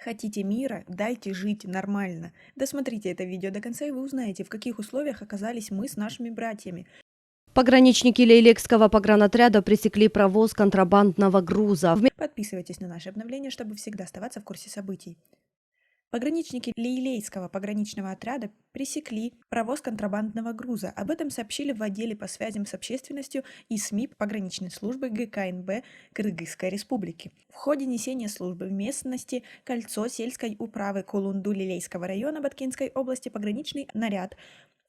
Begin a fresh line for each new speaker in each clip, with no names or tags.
Хотите мира? Дайте жить нормально. Досмотрите это видео до конца, и вы узнаете, в каких условиях оказались мы с нашими братьями.
Пограничники Лейлекского погранотряда пресекли провоз контрабандного груза.
Подписывайтесь на наши обновления, чтобы всегда оставаться в курсе событий. Пограничники Лейлейского пограничного отряда пресекли провоз контрабандного груза. Об этом сообщили в отделе по связям с общественностью и СМИ пограничной службы ГКНБ Кыргызской Республики. В ходе несения службы в местности Кольцо сельской управы Кулунду-Лилейского района Баткенской области пограничный наряд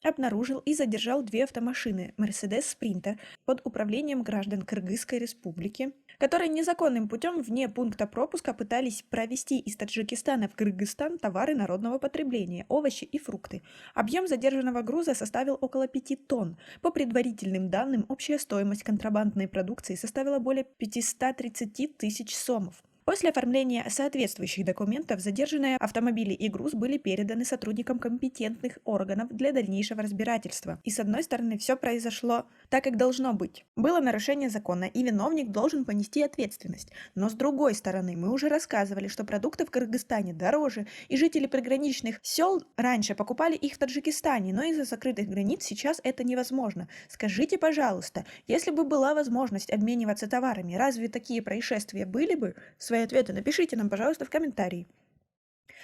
обнаружил и задержал две автомашины «Мерседес Спринтер» под управлением граждан Кыргызской Республики, которые незаконным путем вне пункта пропуска пытались провезти из Таджикистана в Кыргызстан товары народного потребления, овощи и фрукты. Объем задержанного груза составил около 5 тонн. По предварительным данным, общая стоимость контрабандной продукции составила более 530 тысяч сомов. После оформления соответствующих документов задержанные автомобили и груз были переданы сотрудникам компетентных органов для дальнейшего разбирательства. И с одной стороны, все произошло так, как должно быть. Было нарушение закона, и виновник должен понести ответственность. Но с другой стороны, мы уже рассказывали, что продукты в Кыргызстане дороже, и жители приграничных сел раньше покупали их в Таджикистане, но из-за закрытых границ сейчас это невозможно. Скажите, пожалуйста, если бы была возможность обмениваться товарами, разве такие происшествия были бы? Свои ответы напишите нам, пожалуйста, в комментарии.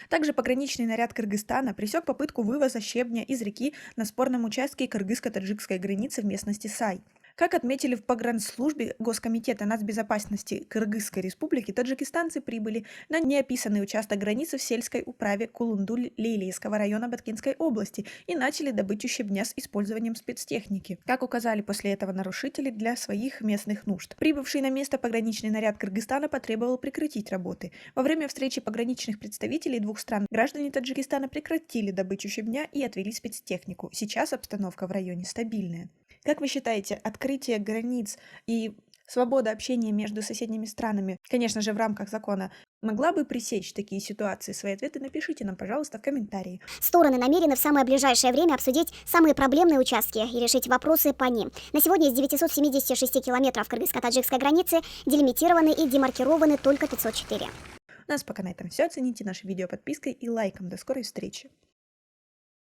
Также пограничный наряд Кыргызстана пресек попытку вывоза щебня из реки на спорном участке кыргызско-таджикской границы в местности Сай. Как отметили в погранслужбе Госкомитета нацбезопасности Кыргызской Республики, таджикистанцы прибыли на неописанный участок границы в сельской управе Кулунду-Лейлейского района Баткенской области и начали добычу щебня с использованием спецтехники, как указали после этого нарушители для своих местных нужд. Прибывший на место пограничный наряд Кыргызстана потребовал прекратить работы. Во время встречи пограничных представителей двух стран граждане Таджикистана прекратили добычу щебня и отвели спецтехнику. Сейчас обстановка в районе стабильная. Как вы считаете, открытие границ и свобода общения между соседними странами, конечно же, в рамках закона, могла бы пресечь такие ситуации? Свои ответы напишите нам, пожалуйста, в комментарии.
Стороны намерены в самое ближайшее время обсудить самые проблемные участки и решить вопросы по ним. На сегодня из 976 километров кыргызско-таджикской границы делимитированы и демаркированы только 504.
У нас пока на этом все. Оцените наше видео подпиской и лайком. До скорой встречи!